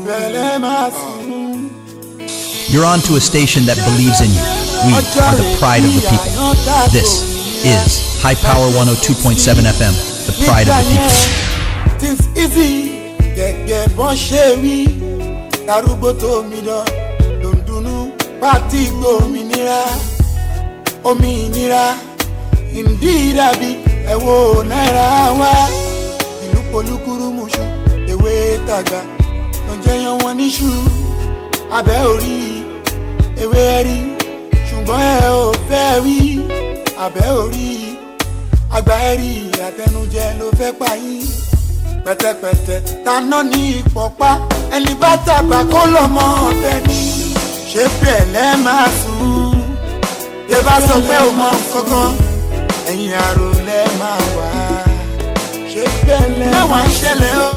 You're on to a station that believes in you. We are the pride of the people. This is High Power 102.7 FM, the pride of the people. Things easy, get bonchewi. Tarubo to mi do, dundunu, party go minira, ominira. Indeed, I be a wo naira wa. Ilu polukuru mushu, ewe taga. Don't you want issue? Abe ori, ewe ri. Ṣùgbọ́n ẹ ò fẹ́ wí. Abe ori, agba eri àtẹnujẹ ló fẹ́ pa yín. Pẹ̀tẹ̀pẹ̀tẹ̀ taná ní ìpọ̀pá. Ẹni bá tàgbà kó lọ́mọ ọ̀fẹ́ ni. Ṣé pẹ̀lẹ́ máa sùn? Yẹ bá sọ pé ò mọ kankan. Ẹ̀yin àròlẹ̀ máa wà. Ṣé pẹ̀lẹ́ máa ń ṣẹlẹ̀ o?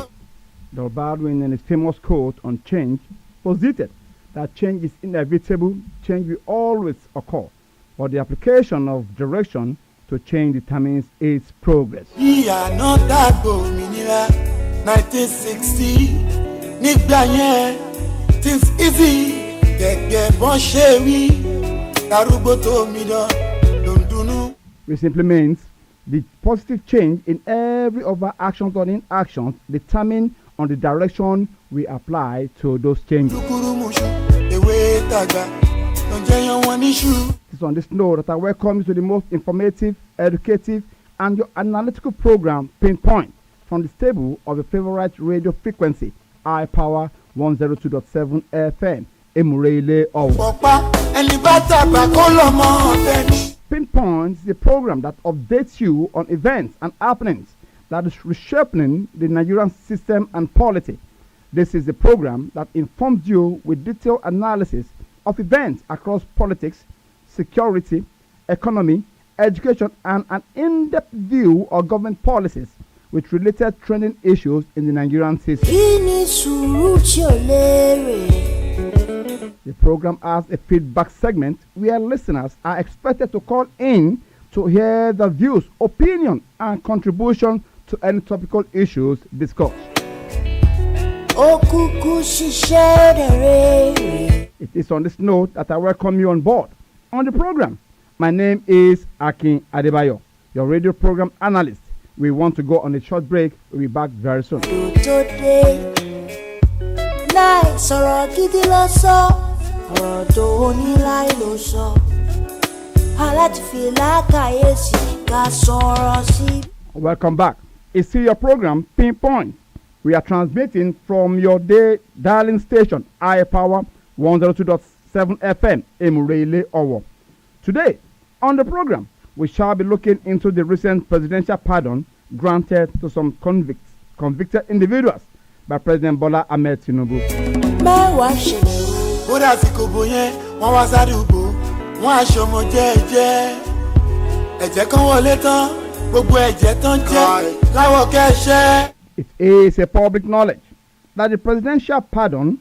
Baldwin, in his famous quote on change, posited that change is inevitable, change will always occur, but the application of direction to change determines its progress. Ìyá náà dàgbò òmìnira 1960 nígbà yẹn things easy gẹ́gẹ́ bọ́n ṣe wí darúgbó tó mi dán lòdùnú. Which simply means the positive change in every of our actions or inactions determine on the direction we apply to those changes. It is on this note that I welcome you to the most informative, educative, and your analytical program, Pinpoint, from the stable of your favorite radio frequency, High Power 102.7 FM, Emurele Owo. Pinpoint is a program that updates you on events and happenings that is reshaping the Nigerian system and polity. This is a program that informs you with detailed analysis of events across politics, security, economy, education, and an in-depth view of government policies with related trending issues in the Nigerian system. The program has a feedback segment where listeners are expected to call in to hear the views, opinion, and contribution to any topical issues discussed. It is on this note that I welcome you on board. On the program, my name is AKIN Adebayo, your radio program analyst. We want to go on a short break. We'll be back very soon. Welcome back. It's your program, Pinpoint. We are transmitting from your day dialing station, High Power 102.7 FM, Emurele Owo. Today, on the program, we shall be looking into the recent presidential pardon granted to some convicted individuals by President Bola Ahmed Tinubu. It is a public knowledge that the presidential pardon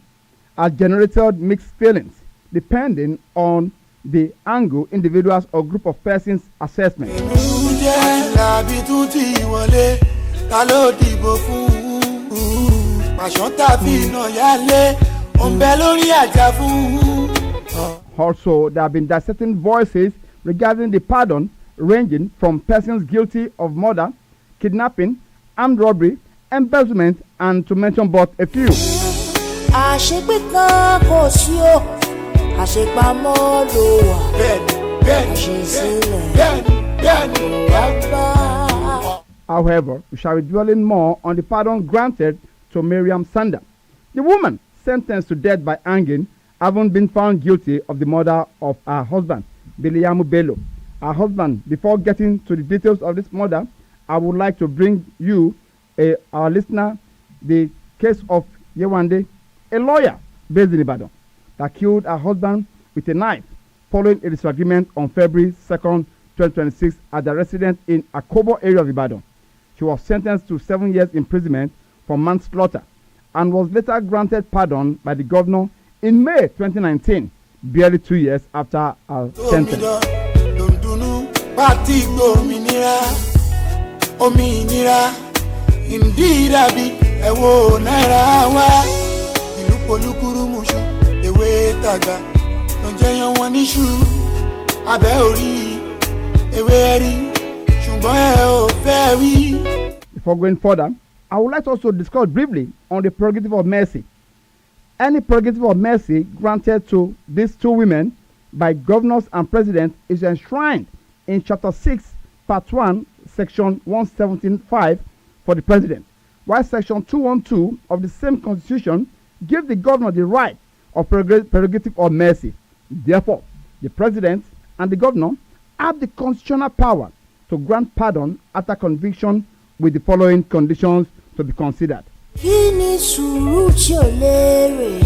has generated mixed feelings depending on the angle individuals or group of persons assessment. Also, there have been dissenting voices regarding the pardon, ranging from persons guilty of murder, kidnapping, armed robbery, embezzlement, and to mention but a few. However, we shall be dwelling more on the pardon granted to Miriam Sanda, the woman sentenced to death by hanging, having been found guilty of the murder of her husband, Biliamu Bello. Her husband. Before getting to the details of this murder, I would like to bring you, our listener, the case of Yewande, a lawyer based in Ibadan, that killed her husband with a knife following a disagreement on February 2nd, 2026 at the residence in Akobo area of Ibadan. She was sentenced to 7 years imprisonment for manslaughter and was later granted pardon by the governor in May 2019, barely 2 years after her sentence. polúkúrú muṣu ewé tàgbà ló ń jẹyàn wọn níṣu abẹ́ orí ewé rí ṣùgbọ́n ẹ ò fẹ́ wí. Before going further, I would like to also discuss briefly on the prerogative of mercy. Any prerogative of mercy granted to these two women by governors and presidents is enshrined in Chapter 6, Part 1, Section 117.5 for the president, while Section 212 of the same constitution gives the governor the right of prerogative of mercy. Therefore, the president and the governor have the constitutional power to grant pardon after conviction with the following conditions to be considered. Kí ni sùúrù tí ò lérè?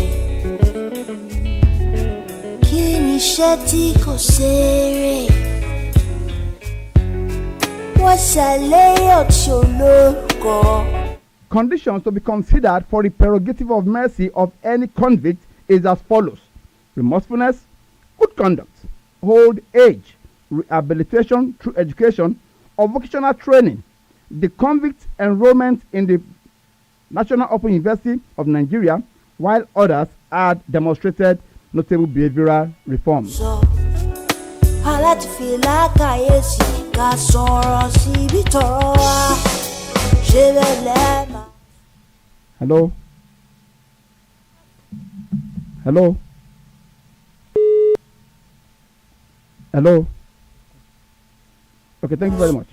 Kí ni iṣẹ́ tí kò ṣeré? Wọ́n ṣàléyàn tí ò lórúkọ. Conditions to be considered for the prerogative of mercy of any convict is as follows: remorsefulness, good conduct, old age, rehabilitation through education or vocational training, the convict enrollment in the National Open University of Nigeria, while others had demonstrated notable behavioral reforms. Hello? Hello? Hello? Okay, thank you very much.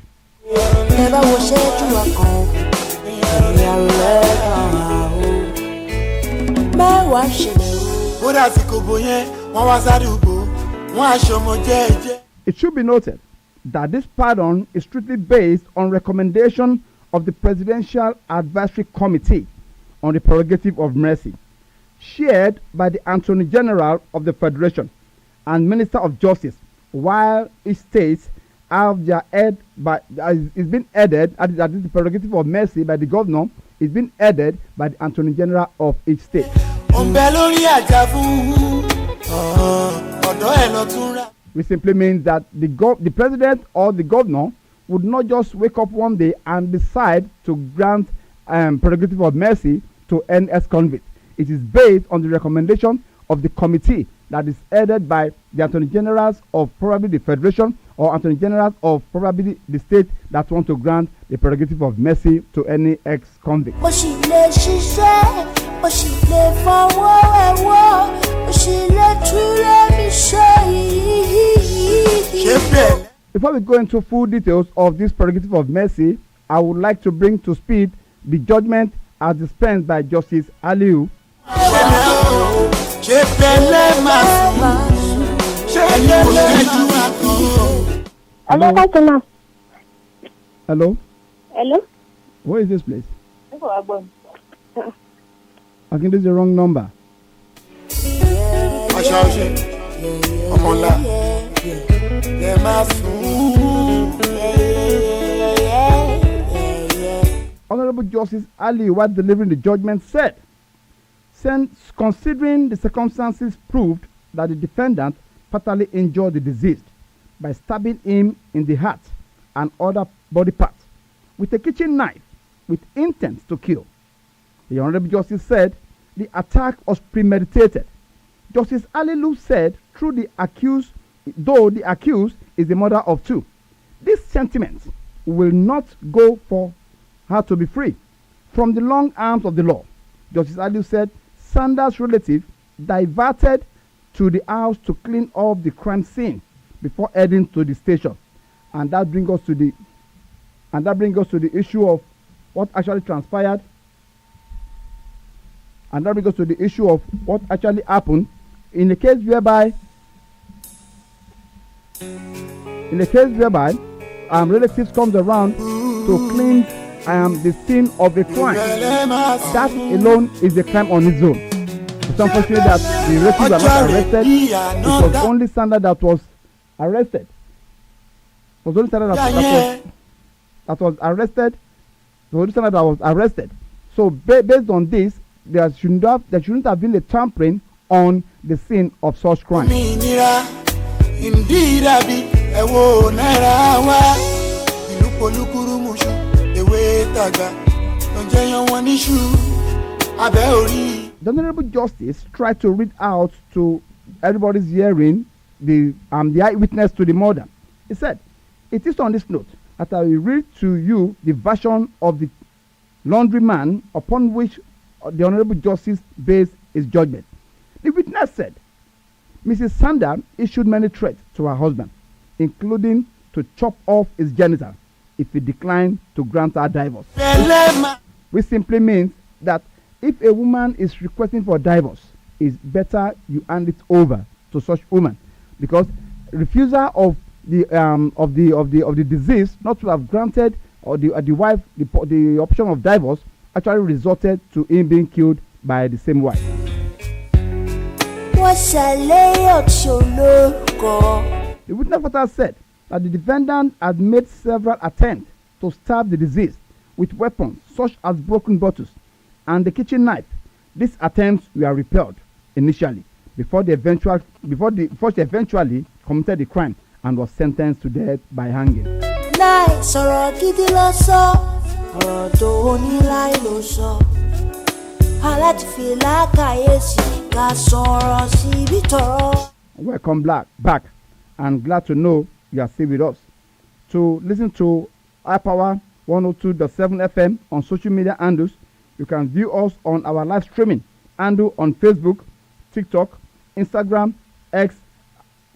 It should be noted that this pardon is strictly based on recommendation of the Presidential Advisory Committee on the Prerogative of Mercy, shared by the Attorney General of the Federation and Minister of Justice, while each state have their head is being headed at the prerogative of mercy by the governor is being headed by the Attorney General of each state. Which simply means that the president or the governor would not just wake up one day and decide to grant prerogative of mercy to an ex-convict. It is based on the recommendation of the committee that is headed by the Attorney Generals of probably the Federation or Attorney Generals of probably the state that want to grant the prerogative of mercy to any ex-convict. Before we go into full details of this prerogative of mercy, I would like to bring to speed the judgment as dispensed by Justice Aliu. Hello, customer. Hello? Hello? Where is this place? I think this is the wrong number. Honorable Justice Ali, while delivering the judgment, said, since considering the circumstances proved that the defendant fatally injured the deceased by stabbing him in the heart and other body parts with a kitchen knife with intent to kill. The Honorable Justice said the attack was premeditated. Justice Alilu said, though the accused is the mother of two, this sentiment will not go for her to be free from the long arms of the law. Justice Alilu said Sanders' relative diverted to the house to clean up the crime scene before heading to the station, and that brings us to the issue of what actually transpired, and that brings us to the issue of what actually happened in the case whereby relatives comes around to clean the scene of a crime. That alone is a crime on its own. It's unfortunate that the relatives are not arrested. It was only Sanders that was arrested. It was only Sanders that was arrested. The only Sanders that was arrested. So based on this, there shouldn't have been a tampering on the scene of such crime. The Honorable Justice tried to read out to everybody's hearing the eyewitness to the murder. He said, "It is on this note that I will read to you the version of the laundryman upon which the Honorable Justice based his judgment." The witness said, "Mrs. Sander issued many threats to her husband, including to chop off his genital if he declined to grant her divorce." Which simply means that if a woman is requesting for divorce, it's better you hand it over to such woman, because refusal of the deceased not to have granted or the wife the option of divorce actually resulted to him being killed by the same wife. The witness further said that the defendant had made several attempts to stab the deceased with weapons such as broken bottles and the kitchen knife. These attempts were repelled initially before she eventually committed the crime and was sentenced to death by hanging. Welcome back, and glad to know you are still with us. To listen to iPower 102.7 FM on social media handles, you can view us on our live streaming handle on Facebook, TikTok, Instagram, X,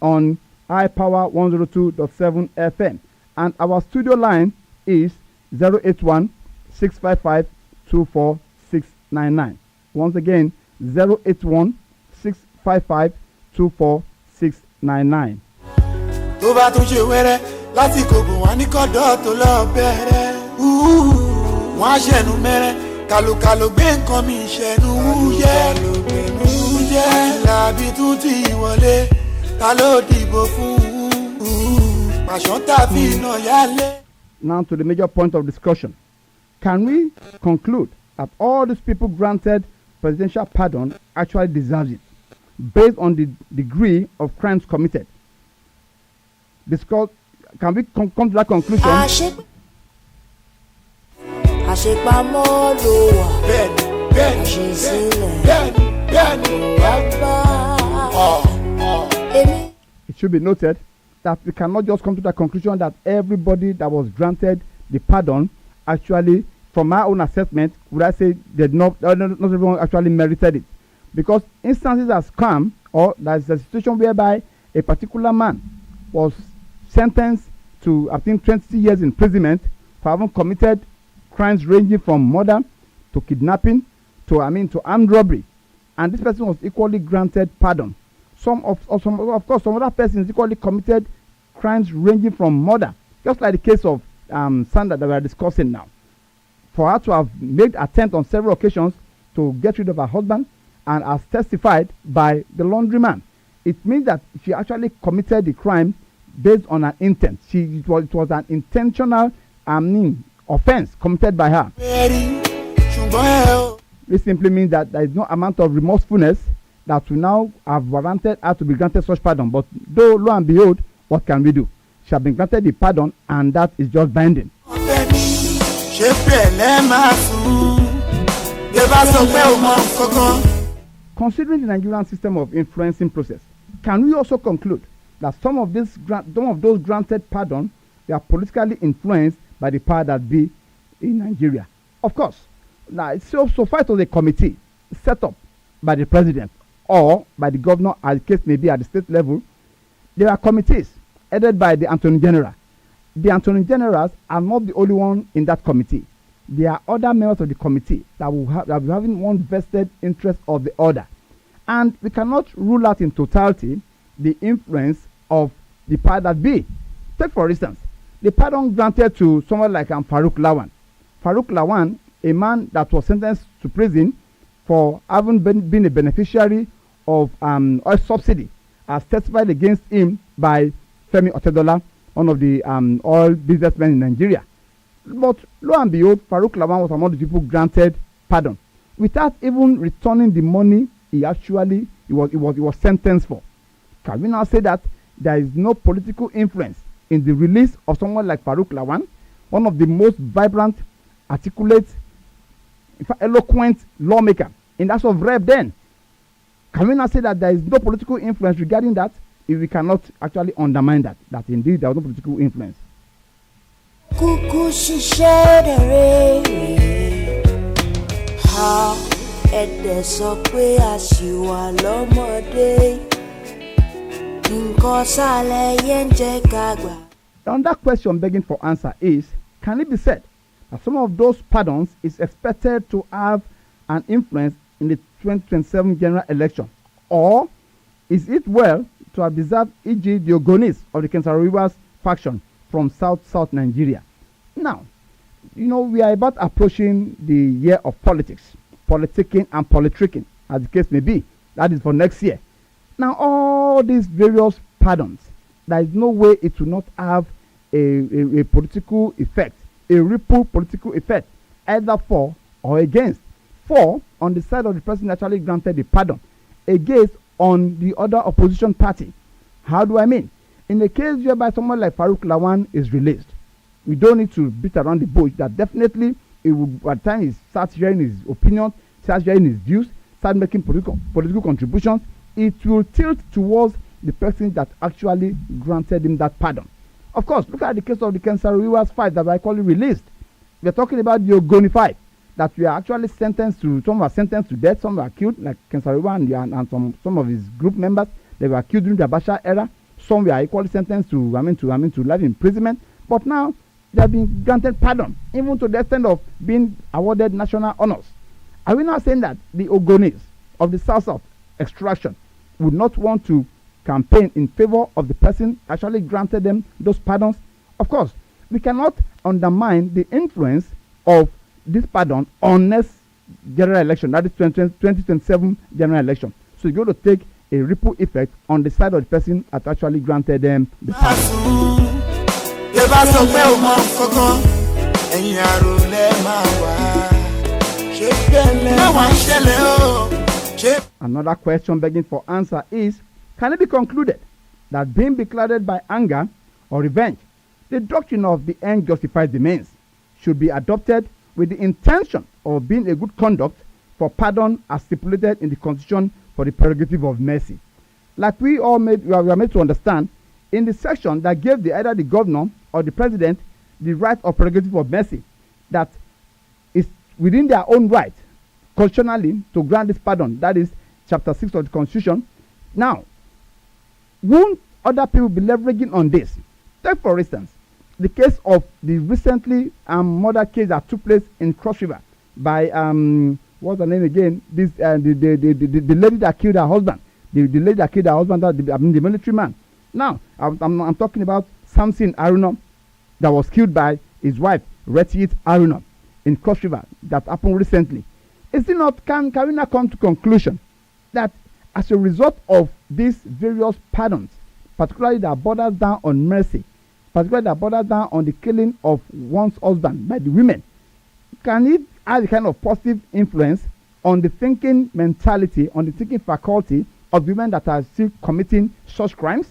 on iPower 102.7 FM, and our studio line is 081 655 24699. Once again, 081 655 24699. tó bá tún ṣe wẹ́rẹ́ lásìkò bò wọ́n ní kọ́dọ̀ tó lọ bẹ̀rẹ̀ wọ́n á ṣẹ̀nu mẹ́rẹ́ kàlùkàlù gbé nǹkan mi ṣẹ̀nu wúyẹ́ làbí tún ti wọlé ta ló dìbò fún pàṣán tàbí iná yálé. Now to the major point of discussion. Can we conclude that all these people granted presidential pardon actually deserve it based on the degree of crimes committed? Can we come to that conclusion? It should be noted that we cannot just come to the conclusion that everybody that was granted the pardon actually, from my own assessment, would I say that not everyone actually merited it, because instances has come, or there's a situation whereby a particular man was sentenced to, I think, 20 years imprisonment for having committed crimes ranging from murder to kidnapping to armed robbery, and this person was equally granted pardon. Some other persons equally committed crimes ranging from murder, just like the case of Sandra that we are discussing now. For her to have made attempt on several occasions to get rid of her husband, and as testified by the laundryman, it means that she actually committed the crime based on an intent. It was an intentional offense committed by her. This simply means that there is no amount of remorsefulness that will now have warranted her to be granted such pardon. But though, lo and behold, what can we do? She has been granted the pardon, and that is just binding. Considering the Nigerian system of influencing process, can we also conclude that some of those granted pardon, they are politically influenced by the power that be in Nigeria? Of course. Now, it's so far it was a committee set up by the president or by the governor, as the case may be at the state level. There are committees headed by the Attorney General. The Attorney Generals are not the only one in that committee. There are other members of the committee that will be having one vested interest of the other. And we cannot rule out in totality the influence of the power that be. Take, for instance, the pardon granted to someone like Farouk Lawan. Farouk Lawan, a man that was sentenced to prison for having been a beneficiary of oil subsidy, as testified against him by Femi Otedola, one of the oil businessmen in Nigeria. But lo and behold, Farouk Lawan was among the people granted pardon without even returning the money he was sentenced for. Can we now say that there is no political influence in the release of someone like Farouk Lawan, one of the most vibrant, articulate, in fact, eloquent lawmaker in that of rep then? Can we not say that there is no political influence regarding that if we cannot actually undermine that indeed there was no political influence? Kúkú ṣiṣẹ́ rere, ha ẹ̀dẹ̀ sọ pé a ṣì wà lọ́mọdé, nǹkan sálẹ̀ yẹn jẹ́ ká gbà. Another question begging for answer is, can it be said that some of those pardons is expected to have an influence in the 2027 general election? Or is it well to have deserved, e.g. the Ogonis of the Kensarawiwas faction from South Nigeria? Now, we are about approaching the year of politics, politicking and politricking, as the case may be. That is for next year. Now, all these various pardons, there is no way it will not have a political effect, a ripple political effect, either for or against. For, on the side of the person actually granted the pardon, against on the other opposition party. How do I mean? In the case whereby someone like Farouk Lawan is released, we don't need to beat around the bush that definitely it will, by the time he starts sharing his opinions, starts sharing his views, start making political contributions, it will tilt towards the person that actually granted him that pardon. Of course, look at the case of the Kensarawiwas 5 that were actually released. We are talking about the Ogoni 5 that we are actually sentenced to. Some were sentenced to death, some were killed, like Kensarawiwa and some of his group members. They were killed during the Abacha era. Some were equally sentenced to life imprisonment. But now they have been granted pardon, even to the extent of being awarded national honors. Are we now saying that the Ogonis of the South extraction would not want to campaign in favor of the person actually granted them those pardons? Of course, we cannot undermine the influence of this pardon on next general election, that is 2027 general election. So you're going to take a ripple effect on the side of the person that actually granted them the pardon. Another question begging for answer is, can it be concluded that being beclouded by anger or revenge, the doctrine of the end justifies the means should be adopted with the intention of being a good conduct for pardon as stipulated in the Constitution for the prerogative of mercy? Like we are made to understand, in the section that gave either the governor or the president the right of prerogative of mercy, that is within their own right constitutionally to grant this pardon. That is chapter 6 of the Constitution. Now, won't other people be leveraging on this? Take for instance the case of the recently murder case that took place in Cross River by what's her name again? This the lady that killed her husband. The lady that killed her husband, the military man. Now I'm talking about Samson Aruna that was killed by his wife Retiit Aruna in Cross River that happened recently. Is it not? Can we not come to conclusion that as a result of these various pardons, particularly that borders down on mercy, particularly that borders down on the killing of one's husband by the women, can it have a kind of positive influence on the thinking mentality, on the thinking faculty of women that are still committing such crimes?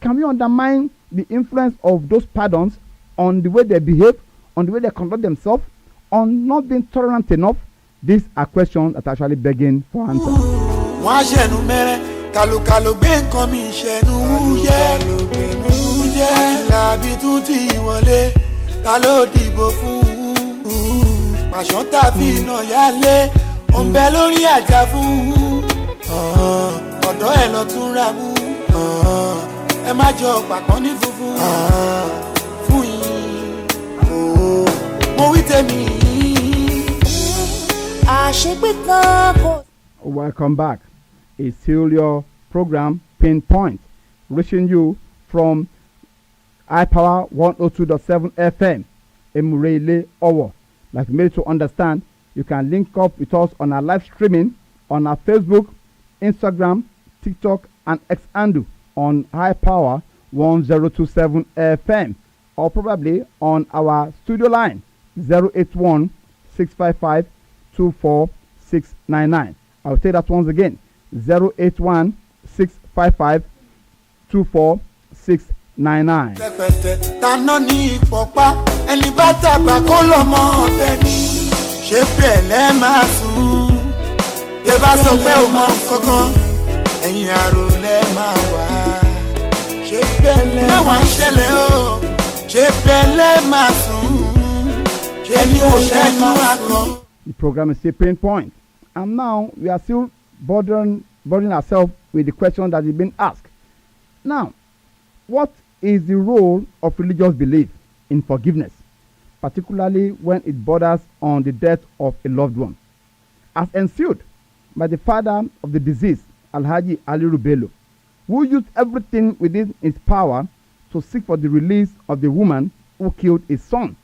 Can we undermine the influence of those pardons on the way they behave, on the way they conduct themselves, on not being tolerant enough? These are questions that are actually begging for answer. Welcome back. It's still your program Pinpoint, reaching you from iPower 102.7 FM, Emurele Owo. Like you made to understand, you can link up with us on our live streaming on our Facebook, Instagram, TikTok, and X handle on iPower 1027 FM, or probably on our studio line 081 655 24699. I'll say that once again, 081 655 24699. Tẹ́ bá sọ pé ò mọ kankan, ẹ̀yin àròlé máa wà. Ṣé bẹ́lẹ̀ máa ń ṣẹlẹ̀ o? Ṣé bẹ́lẹ̀ máa sùn? Ṣé ní òṣèlú àkọ́? The program is still Pain Point. And now we are still bothering ourselves with the question that is being asked. Now, what is the role of religious belief in forgiveness, particularly when it borders on the death of a loved one? As ensued by the father of the deceased, Alhaji Ali Rubelo, who used everything within his power to seek for the release of the woman who killed his son,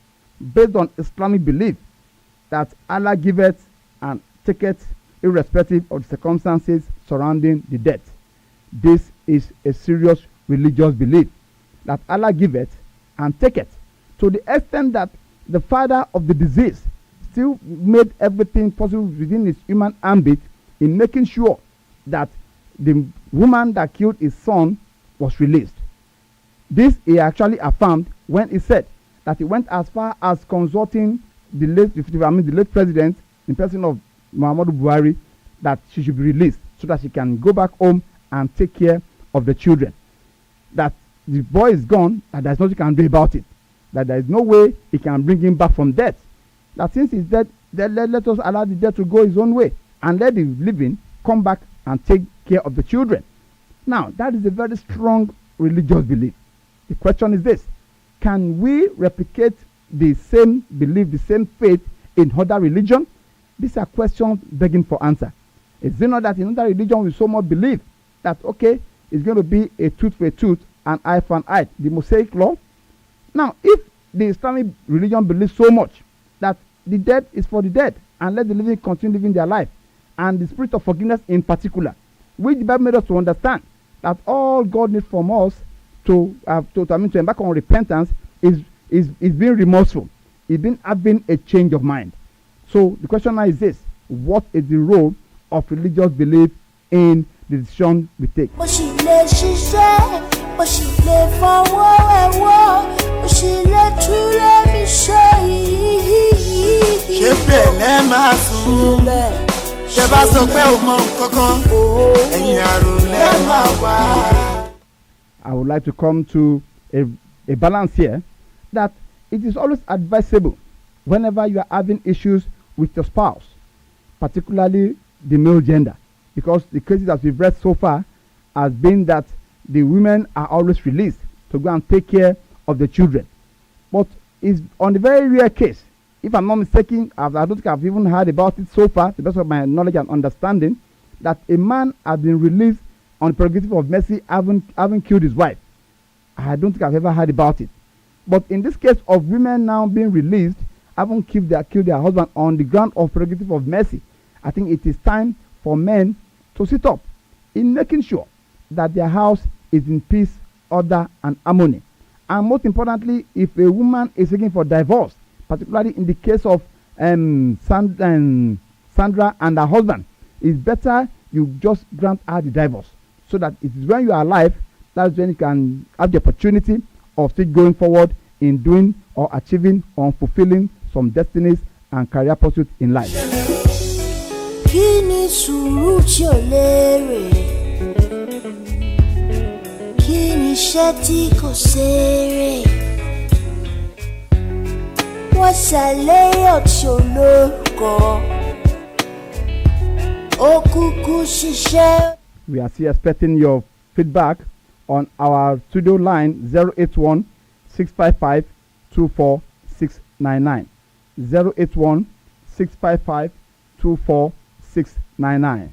based on Islamic belief that Allah giveth and taketh irrespective of the circumstances surrounding the death. This is a serious religious belief that Allah giveth and taketh, to the extent that the father of the deceased still made everything possible within his human ambit in making sure that the woman that killed his son was released. This he actually affirmed when he said that he went as far as consulting the late president, in person of Muhammadu Buhari, that she should be released so that she can go back home and take care of the children. That the boy is gone and there's nothing he can do about it. That there is no way he can bring him back from death. That since he's dead, then let us allow the dead to go his own way and let the living come back and take care of the children. Now, that is a very strong religious belief. The question is this: can we replicate the same belief, the same faith in other religion? These are questions begging for answer. Is it not that in other religion we so much believe that, okay, it's going to be a tooth for a tooth, an eye for an eye, the Mosaic law? Now, if the Islamic religion believes so much that the dead is for the dead and let the living continue living their life, and the spirit of forgiveness in particular, which the Bible made us to understand that all God needs from us to embark on repentance is being remorseful, is being having a change of mind. So the question now is this: what is the role of religious belief in the decision we take? I would like to come to a balance here, that it is always advisable whenever you are having issues with your spouse, particularly the male gender, because the cases that we've read so far has been that the women are always released to go and take care of the children. But it's on the very rare case, if I'm not mistaken, I don't think I've even heard about it so far, to the best of my knowledge and understanding, that a man has been released on the prerogative of mercy having killed his wife. I don't think I've ever heard about it. But in this case of women now being released, having killed their husband on the ground of prerogative of mercy, I think it is time for men to sit up in making sure that their house is in peace, order, and harmony. And most importantly, if a woman is seeking for divorce, particularly in the case of Sandra and her husband, it's better you just grant her the divorce, so that it is when you are alive, that's when you can have the opportunity of still going forward in doing or achieving or fulfilling some destinies and career pursuits in life. Kini sùúrù tí ò lérè, kini iṣẹ́ tí kò ṣeré, wọ́n ṣàléyọ̀ tí ò lórúkọ, ó kúkú ṣiṣẹ́. We are still expecting your feedback on our studio line 081 655 24699. 081 655 24699.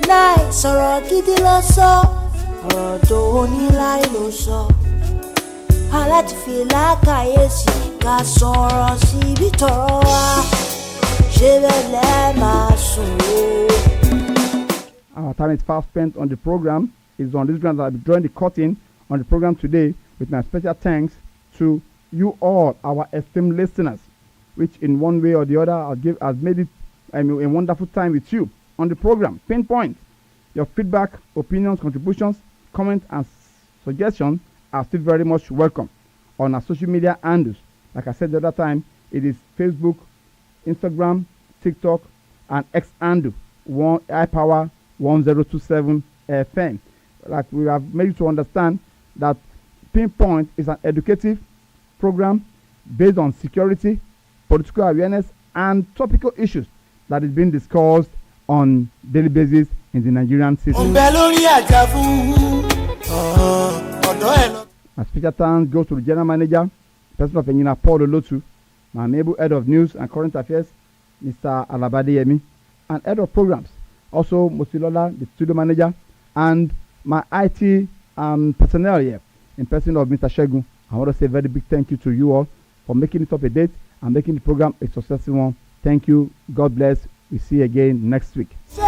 Láì sọ̀rọ̀ gidi lọ sọ, ọ̀rọ̀ tó ní láì ló sọ. Aláti fi lákàyèsí ká sọ̀rọ̀ síbi tọ̀rọ̀ wá. Ṣé bẹ́ẹ̀ lẹ́ máa sùn o? Our time is fast spent on the program. It's on this ground that I'll be drawing the curtain on the program today, with my special thanks to you all, our esteemed listeners, which in one way or the other has made it a wonderful time with you on the program. Pinpoint. Your feedback, opinions, contributions, comments, and suggestions are still very much welcome on our social media handles. Like I said the other time, it is Facebook, Instagram, TikTok, and X handle. High Power 1027 FM. Like we have made you to understand that Pinpoint is an educative program based on security, political awareness, and topical issues that is being discussed on daily basis in the Nigerian system. My special thanks goes to the General Manager, Person of Engineer Paul Olotu, my amiable Head of News and Current Affairs, Mr. Alabade Yemi, and Head of Programs, also Musilola, the Studio Manager, and my IT personnel here, in person of Mr. Shegun. I want to say a very big thank you to you all for making it up a date and making the program a successful one. Thank you. God bless. We see you again next week. She